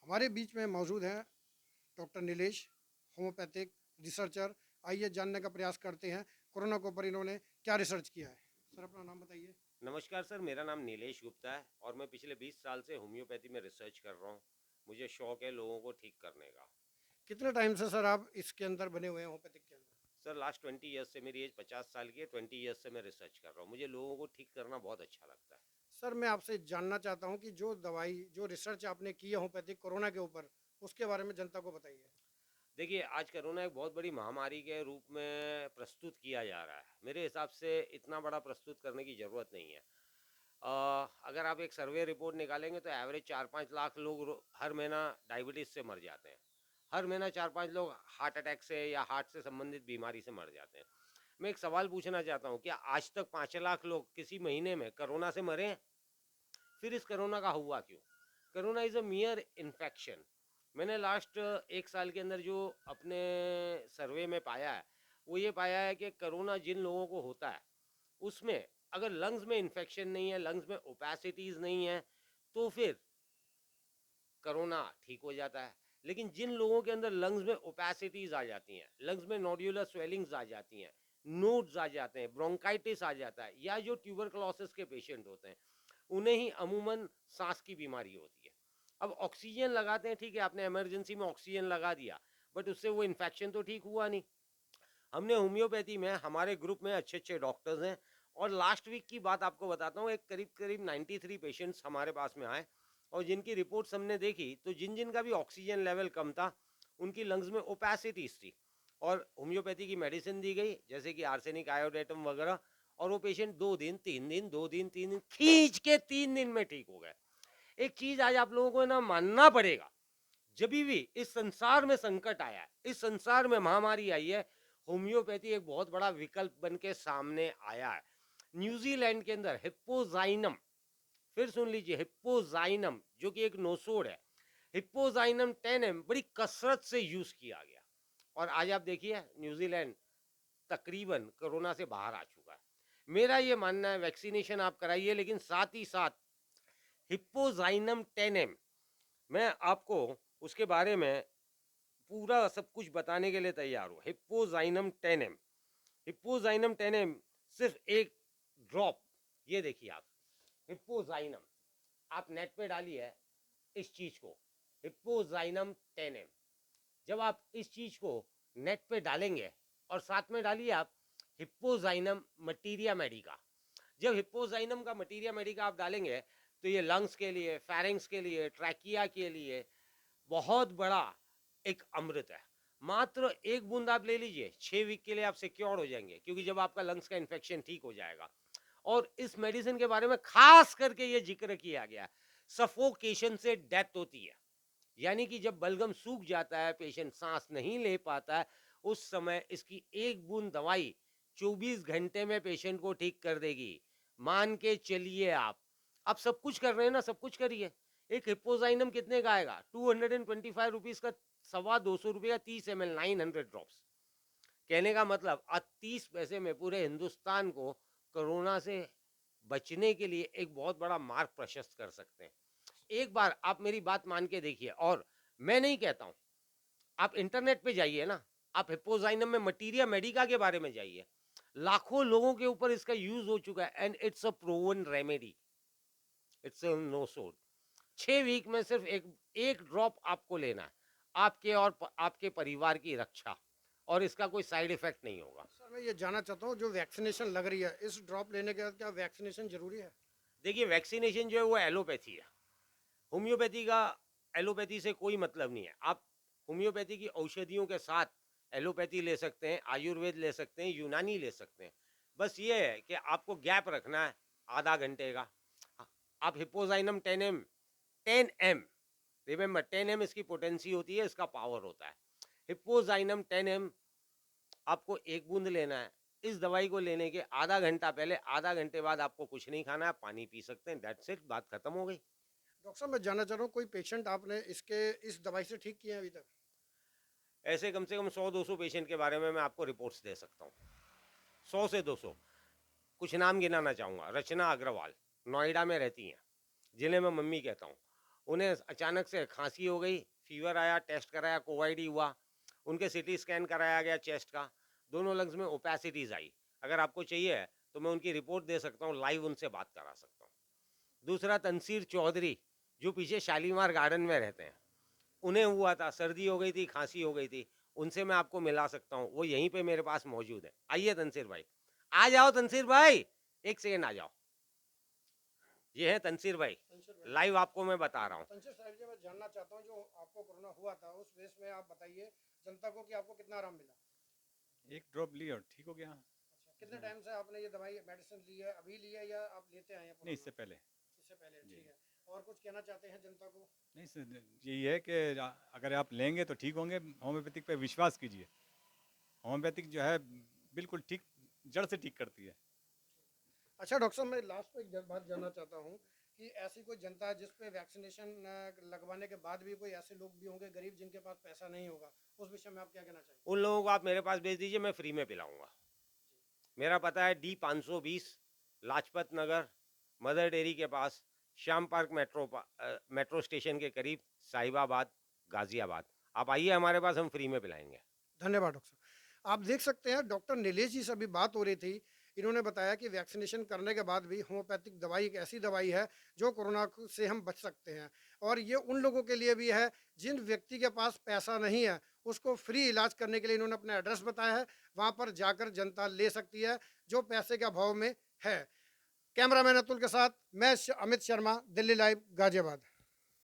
हमारे बीच में मौजूद हैं डॉक्टर नीलेश, होम्योपैथिक रिसर्चर। आइए जानने का प्रयास करते हैं कोरोना के ऊपर इन्होंने क्या रिसर्च किया है। सर अपना नाम बताइए। नमस्कार सर, मेरा नाम नीलेश गुप्ता है और मैं पिछले 20 साल से होम्योपैथी में रिसर्च कर रहा हूँ। मुझे शौक है लोगों को ठीक करने का। कितने टाइम से सर आप इसके अंदर बने हुए हैं होम्योपैथिक के अंदर? सर लास्ट 20 ईयर्स से, मेरी एज 50 साल की है, 20 ईयर्स से मैं रिसर्च कर रहा हूँ। मुझे लोगों को ठीक करना बहुत अच्छा लगता है। सर मैं आपसे जानना चाहता हूँ कि जो दवाई जो रिसर्च आपने की है होम्योपैथिक कोरोना के ऊपर, उसके बारे में जनता को बताइए। देखिए, आज कोरोना एक बहुत बड़ी महामारी के रूप में प्रस्तुत किया जा रहा है। मेरे हिसाब से इतना बड़ा प्रस्तुत करने की ज़रूरत नहीं है। अगर आप एक सर्वे रिपोर्ट निकालेंगे तो एवरेज 4-5 लाख लोग हर महीना डायबिटीज़ से मर जाते हैं। हर महीना 4-5 लोग हार्ट अटैक से या हार्ट से संबंधित बीमारी से मर जाते हैं। मैं एक सवाल पूछना चाहता हूँ, क्या आज तक 5 लाख लोग किसी महीने में कोरोना से मरे हैं? फिर इस कोरोना का हुआ क्यों? Corona is a मियर infection. मैंने लास्ट 1 साल के अंदर जो अपने सर्वे में पाया है, वो ये पाया है कि कोरोना जिन लोगों को होता है, उसमें अगर लंग्स में इन्फेक्शन नहीं है, लंग्स में ओपेसिटीज़ नहीं है, तो फिर कोरोना ठीक हो जाता है। लेकिन जिन लोगों के अंदर लंग्स में ओपेसिटीज आ जाती हैं, लंग्स में नोड्यूलर स्वेलिंग्स आ जाती हैं, नोड्स आ जाते हैं, ब्रोंकाइटिस आ जाता है, या जो ट्यूबरकुलोसिस के पेशेंट होते हैं, उन्हें ही अमूमन सांस की बीमारी होती है। अब ऑक्सीजन लगाते हैं, ठीक है, आपने इमरजेंसी में ऑक्सीजन लगा दिया, बट उससे वो इन्फेक्शन तो ठीक हुआ नहीं। हमने होम्योपैथी में हमारे ग्रुप में अच्छे अच्छे डॉक्टर्स हैं, और लास्ट वीक की बात आपको बताता हूँ, एक करीब करीब 93 पेशेंट्स हमारे पास में आए, और जिनकी रिपोर्ट्स हमने देखी तो जिन जिन का भी ऑक्सीजन लेवल कम था, उनकी लंग्स में ओपेसिटीज थी, और होम्योपैथी की मेडिसिन दी गई जैसे कि आर्सेनिक आयोडेटम वगैरह, और वो पेशेंट 2 दिन 3 दिन 2 दिन 3 दिन खींच के 3 दिन में ठीक हो गए। एक चीज आज आप लोगों को ना मानना पड़ेगा, जब भी इस संसार में संकट आया है, इस संसार में महामारी आई है, होम्योपैथी एक बहुत बड़ा विकल्प बन के सामने आया है। न्यूजीलैंड के अंदर हिप्पोजाइनम, फिर सुन लीजिए, हिप्पोजाइनम जो कि एक नोसोड है, हिप्पोजाइनम 10M बड़ी कसरत से यूज किया गया, और आज आप देखिए न्यूजीलैंड तकरीबन कोरोना से बाहर आ चुका है। मेरा ये मानना है वैक्सीनेशन आप कराइए, लेकिन साथ ही साथ हिप्पोजाइनम 10M, मैं आपको उसके बारे में पूरा सब कुछ बताने के लिए तैयार हूँ। हिप्पोजाइनम 10M, हिप्पोजाइनम 10M सिर्फ एक ड्रॉप, ये देखिए आप, हिप्पोजाइनम, आप नेट पे डालिए इस चीज को, हिप्पोजाइनम 10M। जब आप इस चीज को नेट पे डालेंगे, और साथ में डालिए आप हिप्पोजाइनम मटीरिया मेडिका, जब हिप्पोजाइनम का मटीरिया मेडिका आप डालेंगे, तो ये लंग्स के लिए, फेरिंग्स के लिए, ट्रैकिया के लिए बहुत बड़ा एक अमृत है। मात्र एक बूंद आप ले लीजिए, 6 वीक के लिए आप सिक्योर हो जाएंगे, क्योंकि जब आपका लंग्स का इन्फेक्शन ठीक हो जाएगा। और इस मेडिसिन के बारे में खास करके ये जिक्र किया गया, सफोकेशन से डेथ होती है, यानी कि जब बलगम सूख जाता है, पेशेंट सांस नहीं ले पाता है, उस समय इसकी एक बूंद दवाई 24 घंटे में पेशेंट को ठीक कर देगी। मान के चलिए आप सब कुछ कर रहे हैं ना, सब कुछ करिए। एक हिप्पोजाइनम कितने का आएगा? 225 का, 225 का 30 ml, 900 ड्रॉप्स। कहने का मतलब आज 30 पैसे में पूरे हिंदुस्तान को कोरोना से बचने के लिए एक बहुत बड़ा मार्ग प्रशस्त कर सकते हैं। एक बार आप मेरी बात मान के देखिए, और मैं नहीं कहता हूं, आप इंटरनेट पे जाइए ना, आप हिप्पोजाइनम में मटीरिया मेडिका के बारे में जाइए, लाखों लोगों के ऊपर इसका यूज हो चुका है, and it's a proven remedy, it's no sod. 6 week में सिर्फ एक एक ड्रॉप आपको लेना है, आपके और आपके परिवार की रक्षा, और इसका कोई साइड इफेक्ट नहीं होगा। सर मैं ये जानना चाहता हूँ जो वैक्सीनेशन लग रही है, इस ड्रॉप लेने के बाद क्या वैक्सीनेशन जरूरी है? देखिए, वैक्सीनेशन जो है वो एलोपैथी है, होम्योपैथी का एलोपैथी से कोई मतलब नहीं है। आप होम्योपैथी की औषधियों के साथ एलोपैथी ले सकते हैं, आयुर्वेद ले सकते हैं, यूनानी ले सकते हैं। बस ये है कि आपको गैप रखना है आधा घंटे का। आप हिप्पोजाइनम 10M, रिमेंबर 10M इसकी पोटेंसी होती है, इसका पावर होता है। हिप्पोजाइनम 10M आपको एक बूंद लेना है। इस दवाई को लेने के आधा घंटा पहले, आधा घंटे बाद आपको कुछ नहीं खाना है, पानी पी सकते हैं, दैट्स इट, बात खत्म हो गई। डॉक्टर साहब मैं जानना चाह रहा हूँ कोई पेशेंट आपने इसके इस दवाई से ठीक किए हैं अभी तक? ऐसे कम से कम 100-200 पेशेंट के बारे में मैं आपको रिपोर्ट्स दे सकता हूँ, 100 से 200। कुछ नाम गिनाना चाहूँगा, रचना अग्रवाल, नोएडा में रहती हैं, जिन्हें मैं मम्मी कहता हूँ। उन्हें अचानक से खांसी हो गई, फीवर आया, टेस्ट कराया, कोविड हुआ, उनके सीटी स्कैन कराया गया चेस्ट का, दोनों लंग्स में ओपेसिटीज आई। अगर आपको चाहिए तो मैं उनकी रिपोर्ट दे सकता हूँ, लाइव उनसे बात करा सकता हूँ। दूसरा, तनसीर चौधरी जो पीछे शालीमार गार्डन में रहते हैं, उन्हें हुआ था, सर्दी हो गई थी, खांसी हो गई थी, उनसे मैं आपको मिला सकता हूँ, वो यहीं पे मेरे पास मौजूद है। आइए तनसीर भाई, आ जाओ तनसीर भाई, एक सेकेंड आ जाओ। ये है तनसीर भाई, तंसीर भाई, लाइव आपको मैं बता रहा हूँ। तंसीर साहब जी, मैं जानना चाहता हूँ जो आपको कोरोना हुआ था उस बेस में आप बताइए जनता को कि आपको कितना आराम मिला। एक ड्रॉप ली और ठीक हो गया। अच्छा, कितने टाइम से आपने ये दवाई मेडिसिन ली है, अभी ली है या आप लेते आए हैं नहीं, पुराना? इससे पहले। इससे पहले, जी। ठीक है। और कुछ कहना चाहते हैं जनता को? नहीं सर, यही है कि अगर आप लेंगे तो ठीक होंगे। होम्योपैथिक पे विश्वास कीजिए। होम्योपैथिक जो है बिल्कुल ठीक, जड़ से ठीक करती है। अच्छा डॉक्टर साहब, मैं लास्ट पे एक बात जानना चाहता हूँ कि ऐसी कोई जनता है जिस पे वैक्सीनेशन लगवाने के बाद भी कोई ऐसे लोग भी होंगे गरीब जिनके पास पैसा नहीं होगा, उस विषय में आप क्या कहना चाहेंगे? उन लोगों को आप मेरे पास भेज दीजिए, मैं फ्री में पिलाऊंगा। मेरा पता है D 520 Lajpat Nagar, mother dairy के पास, श्याम पार्क मेट्रो स्टेशन के करीब, साहिबाबाद, गाजियाबाद। आप आइए हमारे पास, हम फ्री में पिलाएंगे। धन्यवाद डॉक्टर साहब। आप देख सकते हैं डॉक्टर नीलेश जी से अभी बात हो रही थी। इन्होंने बताया कि वैक्सीनेशन करने के बाद भी होम्योपैथिक दवाई एक ऐसी दवाई है जो कोरोना से हम बच सकते हैं, और ये उन लोगों के लिए भी है जिन व्यक्ति के पास पैसा नहीं है, उसको फ्री इलाज करने के लिए इन्होंने अपना एड्रेस बताया है। वहाँ पर जाकर जनता ले सकती है जो पैसे के अभाव में है। कैमरामैन अतुल के साथ मैं अमित शर्मा, दिल्ली लाइव, गाजियाबाद।